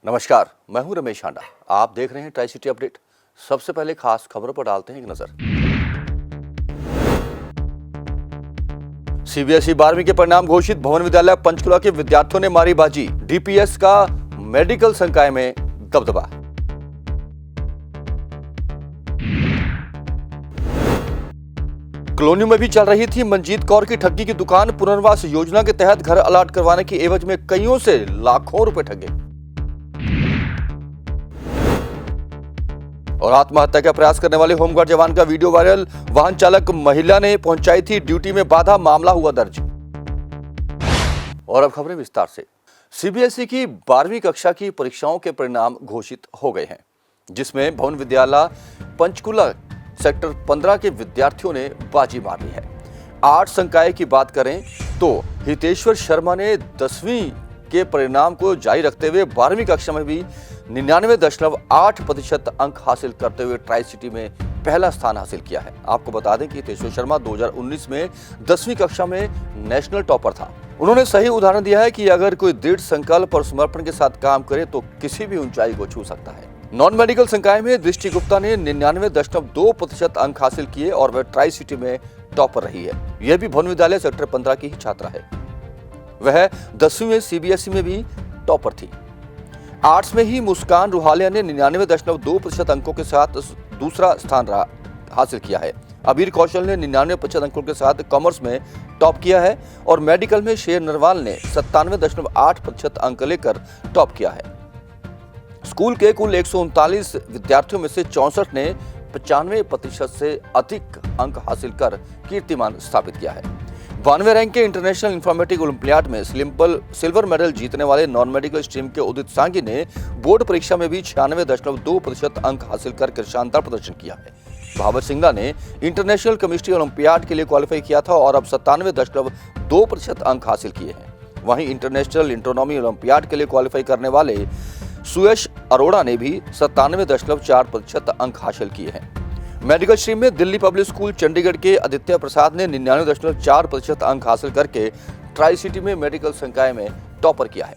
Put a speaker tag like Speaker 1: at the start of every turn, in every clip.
Speaker 1: नमस्कार, मैं हूं रमेश हांडा। आप देख रहे हैं ट्राई सिटी अपडेट। सबसे पहले खास खबरों पर डालते हैं एक नजर। सीबीएसई 12वीं के परिणाम घोषित। भवन विद्यालय पंचकुला के विद्यार्थियों ने मारी बाजी। डीपीएस का मेडिकल संकाय में दबदबा। कॉलोनी में भी चल रही थी मनजीत कौर की ठगी की दुकान। पुनर्वास योजना के तहत घर अलाट करवाने की एवज में कईयों से लाखों रुपए ठगे। और आत्महत्या का प्रयास करने वाले होमगार्ड जवान का वीडियो वायरल। वाहन चालक महिला ने पहुंचाई थी ड्यूटी में बाधा, मामला हुआ दर्ज। और अब खबरें विस्तार से। सीबीएसई की 12वीं कक्षा की परीक्षाओं के परिणाम घोषित हो गए हैं, जिसमें भवन विद्यालय पंचकुला सेक्टर 15 के विद्यार्थियों ने बाजी मारी है। 8 संकाय की बात करें तो हितेश्वर शर्मा ने 10वीं के परिणाम को जारी रखते हुए 12वीं कक्षा में भी 99.8% अंक हासिल करते हुए ट्राई सिटी में पहला स्थान हासिल किया है। आपको बता दें कि हितेश्वर शर्मा 2019 में 10वीं कक्षा में नेशनल टॉपर था। उन्होंने सही उदाहरण दिया है कि अगर कोई दृढ़ संकल्प और समर्पण के साथ काम करे तो किसी भी ऊंचाई को छू सकता है। नॉन मेडिकल संकाय में दृष्टि गुप्ता ने 99.2% अंक हासिल किए और वह ट्राई सिटी में टॉपर रही है। यह भी भवन विद्यालय सेक्टर 15 की ही छात्रा है। वह 10वीं में सीबीएसई में भी टॉपर थी। आर्ट्स में ही मुस्कान रुहालिया ने 99.2% अंकों के साथ दूसरा स्थान हासिल किया है। अबीर कौशल ने 99% अंकों के साथ कॉमर्स में टॉप किया है और मेडिकल में शेर नरवाल ने 97.8% अंक लेकर टॉप किया है। स्कूल के कुल 139 विद्यार्थियों में से 64 ने 95% से अधिक अंक हासिल कर कीर्तिमान स्थापित किया है। 92वें रैंक के इंटरनेशनल इंफॉर्मेटिक ओलंपियाड में सिल्वर मेडल जीतने वाले नॉन मेडिकल स्ट्रीम के उदित सांगी ने बोर्ड परीक्षा में भी 96.2% अंक हासिल कर शानदार प्रदर्शन किया है। भावर सिंगला ने इंटरनेशनल केमिस्ट्री ओलंपियाड के लिए क्वालिफाई किया था और अब 97.2% अंक हासिल किए हैं। वहीं इंटरनेशनल एस्ट्रोनॉमी ओलंपियाड के लिए क्वालिफाई करने वाले सुयश अरोड़ा ने भी 97.4% अंक हासिल किए हैं। मेडिकल स्ट्रीम में दिल्ली पब्लिक स्कूल चंडीगढ़ के आदित्य प्रसाद ने 99.4% अंक हासिल करके ट्राई सिटी में मेडिकल संकाय में टॉपर किया है।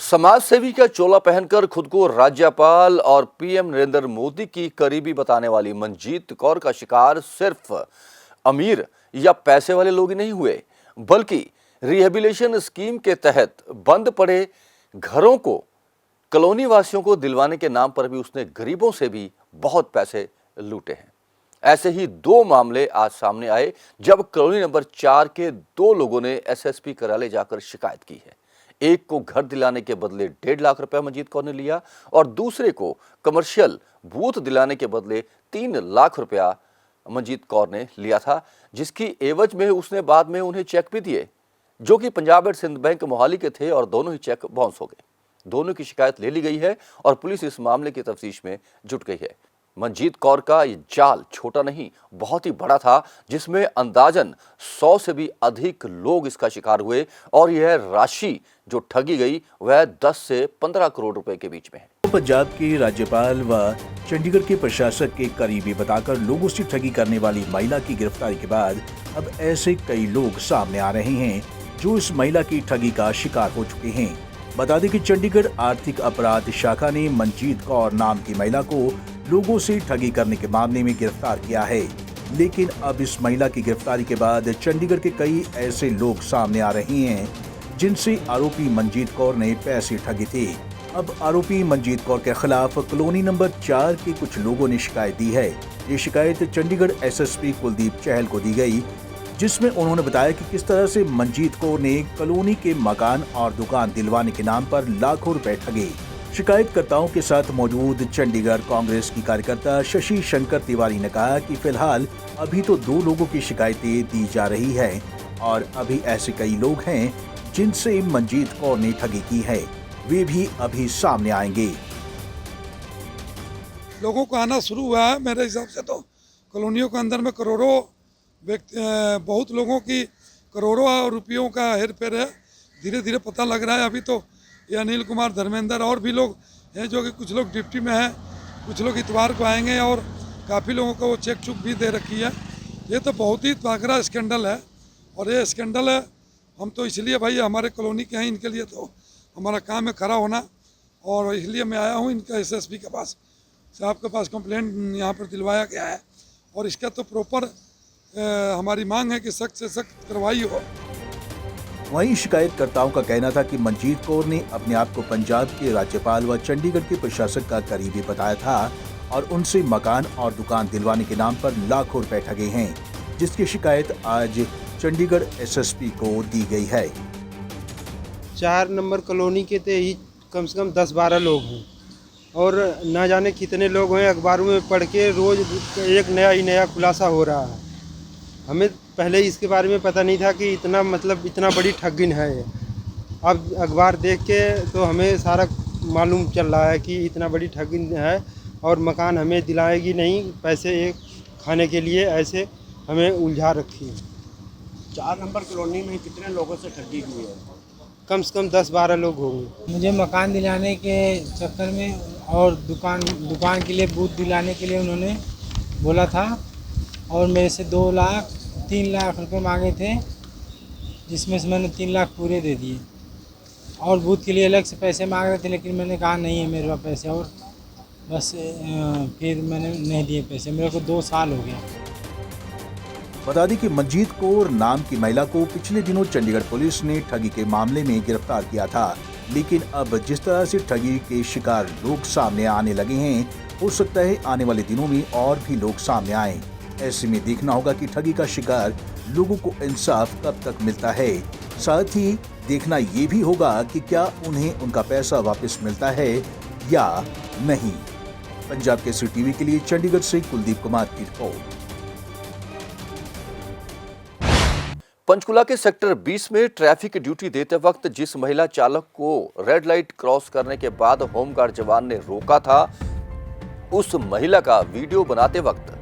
Speaker 1: समाज सेवी का चोला पहनकर खुद को राज्यपाल और पीएम नरेंद्र मोदी की करीबी बताने वाली मनजीत कौर का शिकार सिर्फ अमीर या पैसे वाले लोग ही नहीं हुए, बल्कि रिहेबिलिटेशन स्कीम के तहत बंद पड़े घरों को कॉलोनी वासियों को दिलवाने के नाम पर भी उसने गरीबों से भी बहुत पैसे लूटे हैं। ऐसे ही 2 मामले आज सामने आए जब कॉलोनी नंबर 4 के 2 लोगों ने एसएसपी कार्यालय जाकर शिकायत की है। एक को घर दिलाने के बदले 1.5 लाख रुपया मनजीत कौर ने लिया और दूसरे को कमर्शियल बूथ दिलाने के बदले 3 लाख रुपया मनजीत कौर ने लिया था, जिसकी एवज में उसने बाद में उन्हें चेक भी दिए जो कि पंजाब एंड सिंध बैंक मोहाली के थे और दोनों ही चेक बाउंस हो गए। दोनों की शिकायत ले ली गई है और पुलिस इस मामले की तफ्तीश में जुट गई है। मनजीत कौर का ये जाल छोटा नहीं, बहुत ही बड़ा था, जिसमें अंदाजन 100 से भी अधिक लोग इसका शिकार हुए और यह राशि जो ठगी गई वह 10 से 15 करोड़ रुपए के बीच में है।
Speaker 2: पंजाब के राज्यपाल व चंडीगढ़ के प्रशासक के करीबी बताकर लोगों से ठगी करने वाली महिला की गिरफ्तारी के बाद अब ऐसे कई लोग सामने आ रहे हैं जो इस महिला की ठगी का शिकार हो चुके हैं। बता दें कि चंडीगढ़ आर्थिक अपराध शाखा ने मनजीत कौर नाम की महिला को लोगों से ठगी करने के मामले में गिरफ्तार किया है, लेकिन अब इस महिला की गिरफ्तारी के बाद चंडीगढ़ के कई ऐसे लोग सामने आ रहे हैं जिनसे आरोपी मनजीत कौर ने पैसे ठगे थे। अब आरोपी मनजीत कौर के खिलाफ कॉलोनी नंबर 4 के कुछ लोगों ने शिकायत दी है। ये शिकायत चंडीगढ़ एसएसपी कुलदीप चहल को दी गई, जिसमें उन्होंने बताया कि किस तरह से मनजीत कौर ने कॉलोनी के मकान और दुकान दिलवाने के नाम पर लाखों रुपए ठगे। शिकायतकर्ताओं के साथ मौजूद चंडीगढ़ कांग्रेस की कार्यकर्ता शशि शंकर तिवारी ने कहा कि फिलहाल अभी तो 2 लोगों की शिकायतें दी जा रही है और अभी ऐसे कई लोग हैं जिनसे मनजीत कौर ने ठगी की है, वे भी अभी सामने आएंगे।
Speaker 3: लोगों को आना शुरू हुआ है। मेरे हिसाब से तो कॉलोनियों के अंदर में करोड़ों बहुत लोगों की करोड़ों रुपयों का हेर फेर है। धीरे धीरे पता लग रहा है। अभी तो ये अनिल कुमार, धर्मेंद्र और भी लोग हैं जो कि कुछ लोग डिप्टी में हैं, कुछ लोग इतवार को आएंगे और काफ़ी लोगों को वो चेक चुक भी दे रखी है। ये तो बहुत ही तगड़ा स्कैंडल है और ये स्कैंडल है। हम तो इसलिए भाई हमारे कॉलोनी के हैं, इनके लिए तो हमारा काम है खड़ा होना, और इसलिए मैं आया हूँ इनका एसएसपी के पास, साहब के पास कंप्लेंट यहाँ पर दिलवाया गया है, और इसका तो प्रॉपर हमारी मांग है कि सख्त से सख्त कार्रवाई हो।
Speaker 2: वहीं शिकायतकर्ताओं का कहना था कि मनजीत कौर ने अपने आप को पंजाब के राज्यपाल व चंडीगढ़ के प्रशासक का करीबी बताया था और उनसे मकान और दुकान दिलवाने के नाम पर लाखों रुपए ठगे हैं, जिसकी शिकायत आज चंडीगढ़ एसएसपी को दी गई है।
Speaker 4: 4 नंबर कॉलोनी के थे ही कम से कम 10-12 लोग हैं, और ना जाने कितने लोग हैं। अखबारों में पढ़ के रोज़ एक नया खुलासा हो रहा है। हमें पहले इसके बारे में पता नहीं था कि इतना बड़ी ठगिन है। अब अखबार देख के तो हमें सारा मालूम चल रहा है कि इतना बड़ी ठगिन है, और मकान हमें दिलाएगी नहीं, पैसे एक खाने के लिए ऐसे हमें उलझा रखी है।
Speaker 5: 4 नंबर कॉलोनी में कितने लोगों से ठगी हुई है?
Speaker 4: कम से कम 10-12 लोग होंगे।
Speaker 6: मुझे मकान दिलाने के चक्कर में और दुकान के लिए बूथ दिलाने के लिए उन्होंने बोला था, और मेरे से 3 लाख रुपए मांगे थे, जिसमें से मैंने 3 लाख पूरे दे दिए, और बूथ के लिए अलग से पैसे मांग रहे थे, लेकिन मैंने कहा नहीं है मेरे पास पैसे, और बस फिर मैंने नहीं दिए पैसे। मेरे को 2 साल हो गया।
Speaker 2: बता दें कि मनजीत कौर नाम की महिला को पिछले दिनों चंडीगढ़ पुलिस ने ठगी के मामले में गिरफ्तार किया था, लेकिन अब जिस तरह से ठगी के शिकार लोग सामने आने लगे हैं, हो सकता है आने वाले दिनों में और भी लोग सामने आएं। ऐसे में देखना होगा कि ठगी का शिकार लोगों को इंसाफ कब तक मिलता है। साथ ही देखना ये भी होगा कि क्या उन्हें उनका पैसा वापस मिलता है या नहीं। पंजाब केसरी टीवी के लिए चंडीगढ़ से कुलदीप कुमार की रिपोर्ट।
Speaker 1: पंचकुला के सेक्टर 20 में ट्रैफिक ड्यूटी देते वक्त जिस महिला चालक को रेड लाइट क्रॉस करने के बाद होमगार्ड जवान ने रोका था, उस महिला का वीडियो बनाते वक्त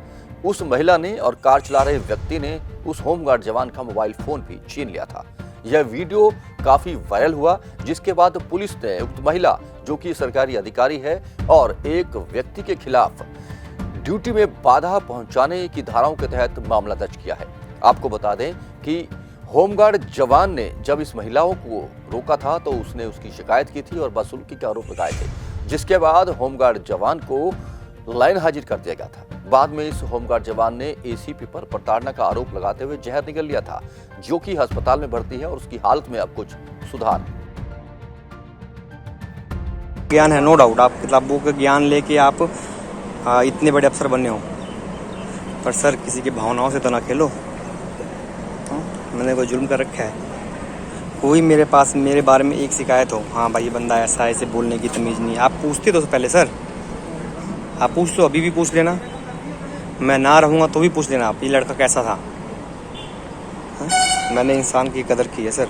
Speaker 1: उस महिला ने और कार चला रहे व्यक्ति ने उस होमगार्ड जवान का मोबाइल फोन भी छीन लिया था। यह वीडियो काफी वायरल हुआ, जिसके बाद पुलिस ने उक्त महिला, जो कि सरकारी अधिकारी है, और एक व्यक्ति के खिलाफ ड्यूटी में बाधा पहुंचाने की धाराओं के तहत मामला दर्ज किया है। आपको बता दें कि होमगार्ड जवान ने जब इस महिलाओं को रोका था तो उसने उसकी शिकायत की थी और बदसलूकी के आरोप लगाए थे, जिसके बाद होमगार्ड जवान को लाइन हाजिर कर दिया गया था। बाद में इस होमगार्ड जवान ने एसीपी पर प्रताड़ना का आरोप लगाते हुए जहर निगल लिया था, जो कि अस्पताल में भर्ती है और उसकी हालत में अब कुछ सुधार है।
Speaker 7: ज्ञान है, नो डाउट, आप किताबों का ज्ञान लेके आप इतने बड़े अफसर बने हो, पर सर किसी की भावनाओं से तो ना खेलो। मैंने कोई जुल्म कर रखा है? कोई मेरे पास मेरे बारे में एक शिकायत हो, हाँ भाई ये बंदा ऐसा है, इसे बोलने की तमीज़ नहीं, आप पूछते तो पहले सर, आप पूछ लो, अभी भी पूछ लेना, मैं ना रहूँगा तो भी पूछ लेना आप, ये लड़का कैसा था। मैंने इंसान की कदर की है सर,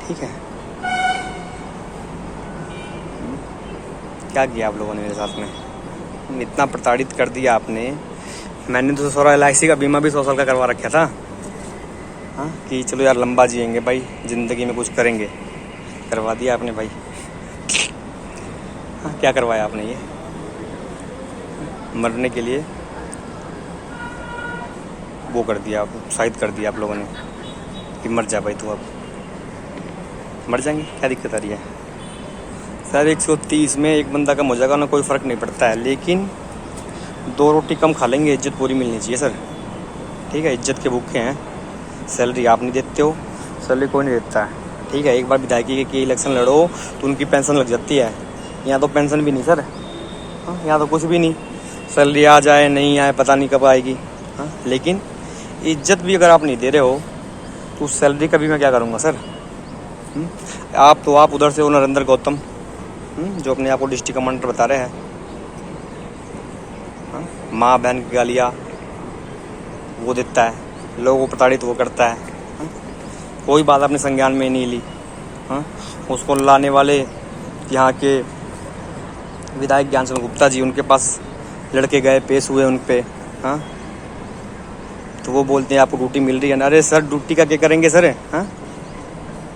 Speaker 7: ठीक है। क्या किया आप लोगों ने मेरे साथ में, इतना प्रताड़ित कर दिया आपने। मैंने तो सारा LIC का बीमा भी 100 साल का करवा रखा था, हाँ, कि चलो यार लंबा जिएंगे भाई, ज़िंदगी में कुछ करेंगे, करवा दिया आपने भाई। हाँ, क्या करवाया आपने, ये मरने के लिए वो कर दिया, शाहिद कर दिया आप लोगों ने कि मर जा भाई तू, अब मर जाएंगे, क्या दिक्कत आ रही है सर। 130 में एक बंदा कम हो जाएगा ना, कोई फ़र्क नहीं पड़ता है, लेकिन 2 रोटी कम खा लेंगे, इज्जत पूरी मिलनी चाहिए सर, ठीक है। इज्जत के भूखे हैं, सैलरी आप नहीं देते हो, सैलरी कोई नहीं देता है, ठीक है। एक बार विधायकी के इलेक्शन लड़ो तो उनकी पेंशन लग जाती है, यहाँ तो पेंशन भी नहीं सर, हाँ, यहाँ तो कुछ भी नहीं, सैलरी आ जाए नहीं आए पता नहीं कब आएगी, हाँ, लेकिन इज्जत भी अगर आप नहीं दे रहे हो तो उस सैलरी का भी मैं क्या करूँगा सर। आप उधर से हो नरेंद्र गौतम, जो अपने आप को डिस्ट्रिक्ट कमांडर बता रहे हैं, माँ बहन की गालियाँ वो देता है, लोगों को प्रताड़ित वो करता है, कोई बात अपने संज्ञान में नहीं ली। उसको लाने वाले यहाँ के विधायक ज्ञान सिंह गुप्ता जी, उनके पास लड़के गए, पेश हुए उन पे, हाँ, तो वो बोलते हैं आपको ड्यूटी मिल रही है। अरे सर ड्यूटी का क्या करेंगे सर, हाँ,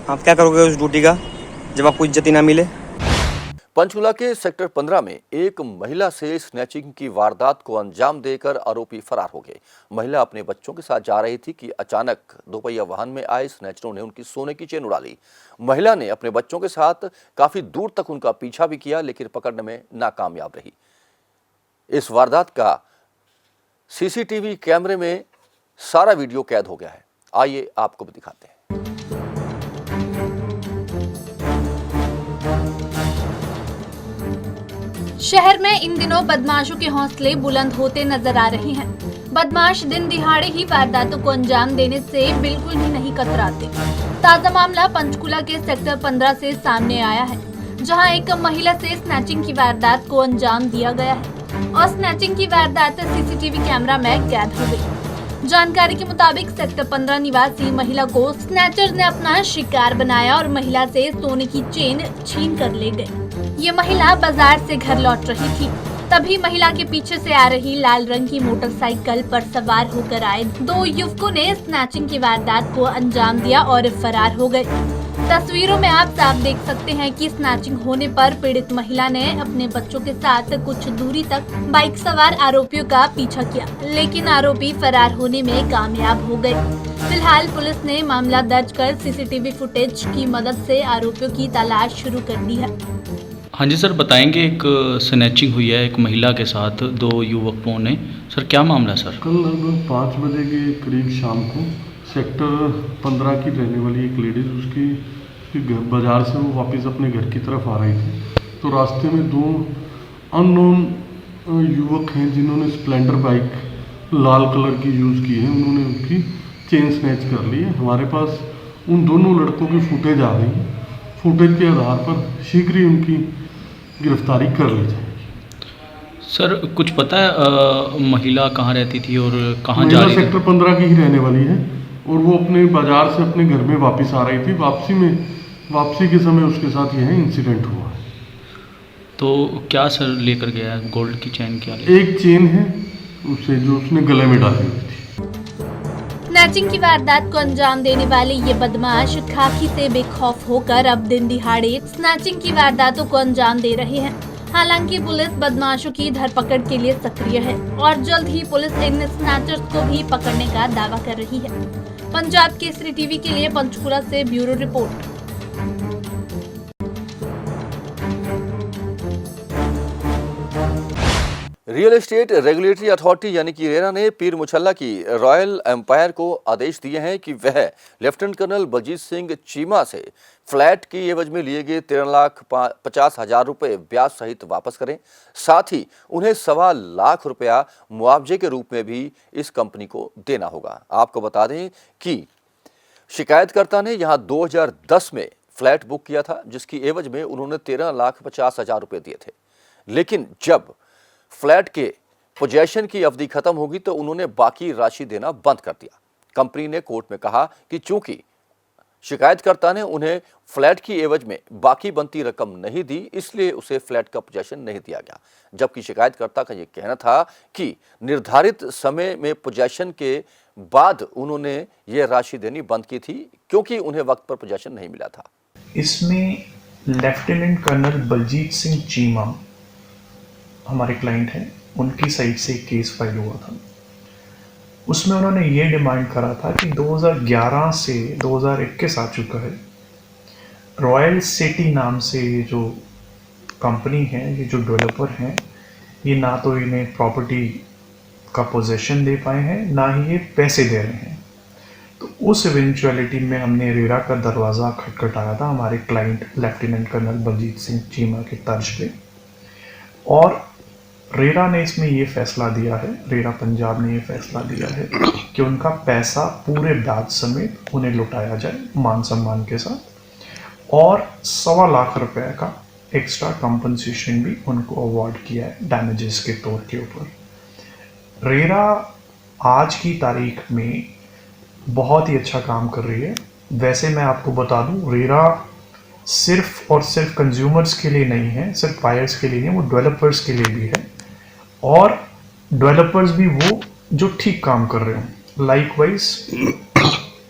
Speaker 7: आप क्या करोगे उस ड्यूटी का जब आपको इज्जत ही ना मिले।
Speaker 1: पंचकुला के सेक्टर 15 में एक महिला से स्नैचिंग की वारदात को अंजाम देकर आरोपी फरार हो गए। महिला अपने बच्चों के साथ जा रही थी कि अचानक दोपहिया वाहन में आए स्नैचरों ने उनकी सोने की चेन उड़ा ली। महिला ने अपने बच्चों के साथ काफी दूर तक उनका पीछा भी किया, लेकिन पकड़ने में नाकामयाब रही। इस वारदात का सीसीटीवी कैमरे में सारा वीडियो कैद हो गया है। आइए आपको भी दिखाते हैं।
Speaker 8: शहर में इन दिनों बदमाशों के हौसले बुलंद होते नजर आ रहे हैं। बदमाश दिन दिहाड़े ही वारदातों को अंजाम देने से बिल्कुल भी नहीं कतराते। ताजा मामला पंचकुला के सेक्टर 15 से सामने आया है, जहां एक महिला से स्नैचिंग की वारदात को अंजाम दिया गया है और स्नैचिंग की वारदात सीसीटीवी कैमरा में कैद हो गई। जानकारी के मुताबिक सेक्टर 15 निवासी महिला को स्नैचर्स ने अपना शिकार बनाया और महिला से सोने की चेन छीन कर ले गए। ये महिला बाजार से घर लौट रही थी, तभी महिला के पीछे से आ रही लाल रंग की मोटरसाइकिल पर सवार होकर आए दो युवकों ने स्नैचिंग की वारदात को अंजाम दिया और फरार हो गए। तस्वीरों में आप साफ देख सकते हैं कि स्नैचिंग होने पर पीड़ित महिला ने अपने बच्चों के साथ कुछ दूरी तक बाइक सवार आरोपियों का पीछा किया, लेकिन आरोपी फरार होने में कामयाब हो गए। फिलहाल पुलिस ने मामला दर्ज कर सीसीटीवी फुटेज की मदद से आरोपियों की तलाश शुरू कर दी है।
Speaker 9: हाँ जी सर, बताएंगे एक स्नैचिंग हुई है एक महिला के साथ दो युवकों ने। सर क्या मामला सर?
Speaker 10: कल लगभग 5 बजे के करीब शाम को सेक्टर 15 की रहने वाली एक लेडीज़ उसकी बाज़ार से वो वापस अपने घर की तरफ आ रही थी, तो रास्ते में दो अननोन युवक हैं जिन्होंने स्प्लेंडर बाइक लाल कलर की यूज़ की है। उन्होंने उनकी चेन स्नैच कर ली है। हमारे पास उन दोनों लड़कों की फुटेज आ गई है। फुटेज के आधार पर शीघ्र ही उनकी गिरफ्तारी कर ली जाएगी।
Speaker 9: सर कुछ पता है महिला कहाँ रहती थी और कहाँ जा रही थी?
Speaker 10: सेक्टर 15 की ही रहने वाली है और वो अपने बाजार से अपने घर में वापस आ रही थी। वापसी के समय उसके साथ यह इंसिडेंट हुआ है।
Speaker 9: तो क्या सर लेकर गया? गोल्ड की चेन क्या?
Speaker 10: एक चेन है उससे जो उसने गले में डाली हुई थी।
Speaker 8: स्नैचिंग की वारदात को अंजाम देने वाले ये बदमाश खाकी से बेखौफ होकर अब दिन दिहाड़े स्नैचिंग की वारदातों को अंजाम दे रहे हैं। हालांकि पुलिस बदमाशों की धरपकड़ के लिए सक्रिय है और जल्द ही पुलिस इन स्नैचर्स को भी पकड़ने का दावा कर रही है। पंजाब केसरी टीवी के लिए पंचकुला से bureau report.
Speaker 1: Real estate regulatory authority यानी कि रेरा ने पीर मुछल्ला की रॉयल एम्पायर को आदेश दिए हैं कि वह लेफ्टिनेंट कर्नल बलजीत सिंह चीमा से फ्लैट की एवज में लिए गए 13,50,000 रुपए ब्याज सहित वापस करें। साथ ही उन्हें 1.25 लाख रुपया मुआवजे के रूप में भी इस कंपनी को देना होगा। आपको बता दें कि शिकायतकर्ता ने यहां 2010 में फ्लैट बुक किया था, जिसकी एवज में उन्होंने 13,50,000 रुपए दिए थे। लेकिन जब फ्लैट के पोजेशन की अवधि खत्म होगी तो उन्होंने बाकी राशि देना बंद कर दिया। कंपनी ने कोर्ट में कहा कि चूंकि शिकायतकर्ता ने उन्हें फ्लैट की एवज में बाकी बनती रकम नहीं दी, इसलिए उसे फ्लैट का पोजेशन नहीं दिया गया। जबकि शिकायतकर्ता का यह कहना था कि निर्धारित समय में पोजेशन के बाद उन्होंने ये राशि देनी बंद की थी, क्योंकि उन्हें वक्त पर पोजेशन नहीं मिला था।
Speaker 11: इसमें लेफ्टिनेंट कर्नल बलजीत सिंह चीमा हमारे क्लाइंट हैं, उनकी साइड से एक केस फाइल हुआ था। उसमें उन्होंने ये डिमांड करा था कि 2011 से 2021 आ चुका है, रॉयल सिटी नाम से ये जो कंपनी है, ये जो डेवलपर हैं, ये ना तो इन्हें प्रॉपर्टी का पोजेशन दे पाए हैं, ना ही ये पैसे दे रहे हैं। तो उस इवेंचुअलिटी में हमने रेरा का दरवाज़ा खटखटाया था हमारे client lieutenant colonel Baljeet Singh Cheema के तर्ज पे, और रेरा ने इसमें ये फैसला दिया है, रेरा पंजाब ने ये फैसला दिया है कि उनका पैसा पूरे ब्याज समेत उन्हें लौटाया जाए मान सम्मान के साथ, और 1.25 लाख रुपए का एक्स्ट्रा कंपनसेशन भी उनको अवार्ड किया है डैमेजेस के तौर के ऊपर। रेरा आज की तारीख में बहुत ही अच्छा काम कर रही है। वैसे मैं आपको बता दूं, रेरा सिर्फ और सिर्फ कंज्यूमर्स के लिए नहीं है, सिर्फ बायर्स के लिए नहीं, वो डेवलपर्स के लिए भी है, और डेवलपर्स भी वो जो ठीक काम कर रहे हो, लाइकवाइज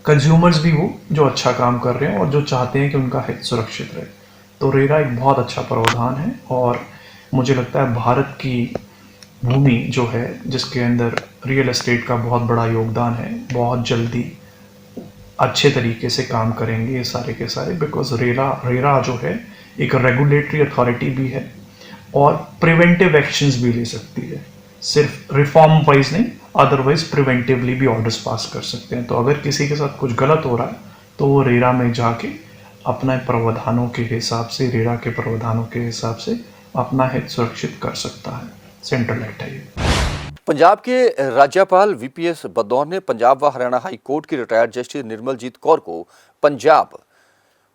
Speaker 11: कंज्यूमर्स भी वो जो अच्छा काम कर रहे हैं और जो चाहते हैं कि उनका हित सुरक्षित रहे। तो रेरा एक बहुत अच्छा प्रावधान है और मुझे लगता है भारत की भूमि जो है जिसके अंदर रियल एस्टेट का बहुत बड़ा योगदान है, बहुत जल्दी अच्छे तरीके से काम करेंगे ये सारे के सारे, बिकॉज रेरा जो है एक रेगुलेटरी अथॉरिटी भी है और प्रिवेंटिव एक्शंस भी ले सकती है, सिर्फ रिफॉर्म वाइज नहीं, अदरवाइज प्रिवेंटिवली भी ऑर्डर्स पास कर सकते हैं। तो अगर किसी के साथ कुछ गलत हो रहा है तो वो रेरा में जाके अपने प्रावधानों के हिसाब से, रेरा के प्रावधानों के हिसाब से अपना हित सुरक्षित कर सकता है। सेंट्रल एक्ट है ये।
Speaker 1: पंजाब के राज्यपाल वीपीएस बदौर ने पंजाब व हरियाणा हाई कोर्ट की रिटायर्ड जस्टिस निर्मलजीत कौर को पंजाब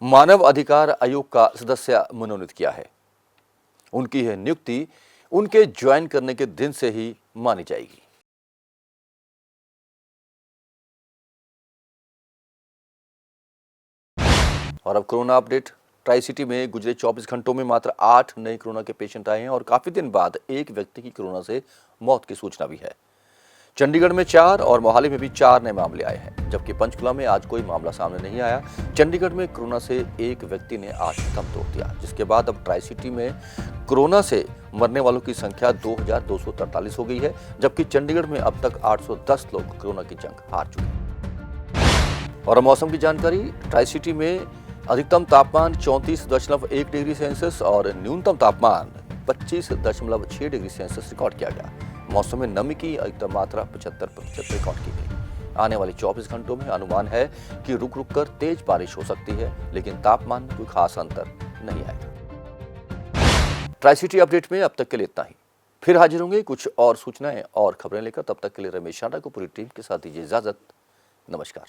Speaker 1: मानव अधिकार आयोग का सदस्य मनोनीत किया है। उनकी यह नियुक्ति उनके ज्वाइन करने के दिन से ही मानी जाएगी। और अब कोरोना अपडेट। ट्राई सिटी में गुजरे 24 घंटों में मात्र 8 नए कोरोना के पेशेंट आए हैं और काफी दिन बाद एक व्यक्ति की कोरोना से मौत की सूचना भी है। चंडीगढ़ में 4 और मोहाली में भी 4 नए मामले आए हैं, जबकि पंचकुला में आज कोई मामला सामने नहीं आया। चंडीगढ़ में कोरोना से एक व्यक्ति ने आज दम तोड़ दिया, जिसके बाद अब ट्राई सिटी में कोरोना से मरने वालों की संख्या 2243 हो गई है, जबकि चंडीगढ़ में अब तक 810 लोग कोरोना की जंग हार चुके हैं। और मौसम की जानकारी। ट्राई सिटी में अधिकतम तापमान 34.1 डिग्री सेल्सियस और न्यूनतम तापमान 25.6 डिग्री सेल्सियस रिकॉर्ड किया गया। मौसम में नमी की अधिकतम मात्रा 75% रिकॉर्ड की गई। आने वाले 24 घंटों में अनुमान है कि रुक रुक कर तेज बारिश हो सकती है, लेकिन तापमान में कोई खास अंतर नहीं आएगा। ट्राई सिटी अपडेट में अब तक के लिए इतना ही। फिर हाजिर होंगे कुछ और सूचनाएं और खबरें लेकर। तब तक के लिए रमेश शांडा को पूरी टीम के साथ दीजिए इजाजत। नमस्कार।